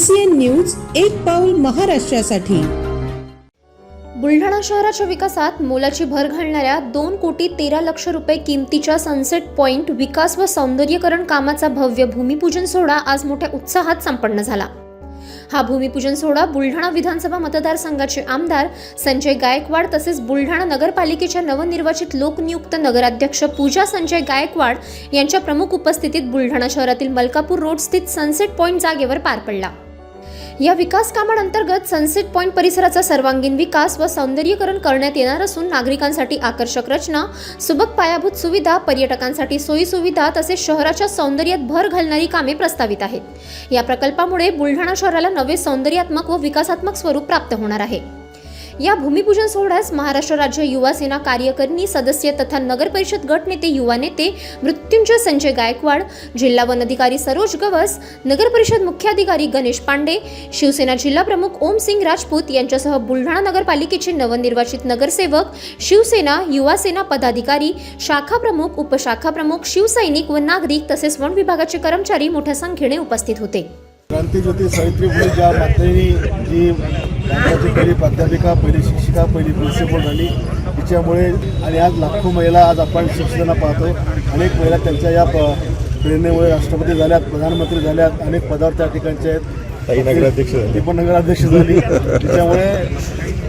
CCN news एक पाऊल महाराष्ट्रासाठी। बुलढाणा शहराच्या विकासात मोलाची भर घालणाऱ्या 2,13,00,000 रुपये किमतीच्या सनसेट पॉइंट विकास व सौंदर्यीकरण कामाचा भव्य भूमिपूजन सोहळा आज मोठ्या उत्साहात संपन्न झाला। हा भूमिपूजन सोहळा बुलढाणा विधानसभा मतदारसंघाचे आमदार संजय गायकवाड तसेच बुलढाणा नगरपालिकेच्या नवनिर्वाचित लोकनियुक्त नगराध्यक्ष पूजा संजय गायकवाड यांच्या प्रमुख उपस्थितीत बुलढाणा शहरातील मलकापूर रोड स्थित सनसेट पॉइंट जागेवर पार पडला। या विकास कामांतर्गत सनसेट पॉइंट परिसराचा सर्वांगीण विकास व सौंदर्यीकरण करण्यात येणार असून नागरिकांसाठी आकर्षक रचना, सुबक पायाभूत सुविधा, पर्यटकांसाठी सोयी सुविधा तसेच शहराच्या सौंदर्यात भर घालणारी कामे प्रस्तावित आहेत। या प्रकल्पामुळे बुलढाणा शहराला नवे सौंदर्यात्मक व विकासात्मक स्वरूप प्राप्त होणार आहे। या भूमिपूजन सोहळ्यास महाराष्ट्र राज्य युवा सेना कार्यकारिणी सदस्य तथा नगर परिषद गट नेते युवा नेते मृत्युंजय संजय गायकवाड, जिल्हा वन अधिकारी सरोज गवस, नगर परिषद मुख्याधिकारी गणेश पांडे, शिवसेना जिल्हा प्रमुख ओम सिंग राजपूत यांच्यासह बुलढाणा नगरपालिकेचे नवनिर्वाचित नगरसेवक, शिवसेना युवा सेना पदाधिकारी, शाखा प्रमुख, उपशाखा प्रमुख, शिवसैनिक व नागरिक तसेच वन विभागाचे कर्मचारी मोठ्या संख्येने उपस्थित होते। क्रांतीज्योती सावित्रीबाई ज्या मातेने जी भारताची पहिली प्राध्यापिका, पहिली शिक्षिका, पहिली प्रिन्सिपल झाली, तिच्यामुळे आणि आज लाखो महिला आज आपण शिक्षणाला पाहतो। अनेक महिला त्यांच्या या प्रेरणेमुळे राष्ट्रपती झाल्यात, प्रधानमंत्री झाल्यात, अनेक पदावर त्या ठिकाणचे आहेत, नगराध्यक्ष, ती पण नगराध्यक्ष झाली। त्याच्यामुळे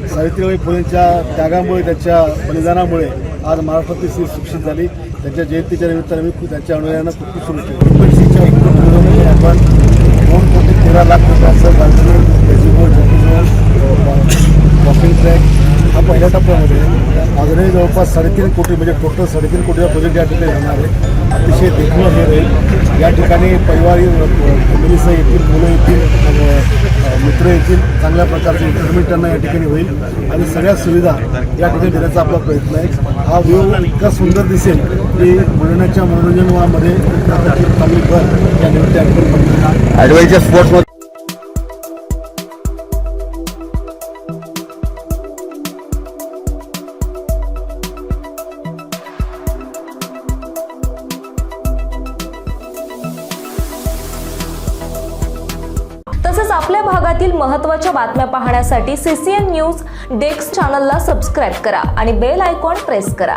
सावित्रीबाई फुलेंच्या त्यागामुळे, त्यांच्या बलिदानामुळे आज महाराष्ट्रातील स्त्री शिक्षित झाली। त्यांच्या जयंतीच्या निमित्ताने मी त्यांच्या अनुयायांना खूप खूप शुभेच्छा। आपण 2,13,00,000 रुपयाचं गार्डन, वॉकिंग ट्रॅक हा पहिल्या टप्प्यामध्ये अजूनही जवळपास 3.5 कोटी म्हणजे टोटल 3.5 कोटीचा प्रोजेक्ट या ठिकाणी होणार आहे। अतिशय देखणं हे राहील। या ठिकाणी परिवारी फॅमिलीसह येतील, मुलं येतील, मित्र येतील, चांगल्या प्रकारचं एंटरटेनमेंट त्यांना या ठिकाणी होईल आणि सगळ्या सुविधा या ठिकाणी देण्याचा आपला प्रयत्न आहे। हा व्ह्यू इतका सुंदर दिसेल की बुलढाण्याच्या मनोरंजनामध्ये चांगली भर या निमित्ताने ॲडव्हेंचर स्पोर्ट्समध्ये तसेच आपल्या भागातील महत्त्वाच्या बातम्या पाहण्यासाठी CCN न्यूज डेस्क चॅनलला सबस्क्राइब करा आणि बेल आयकॉन प्रेस करा।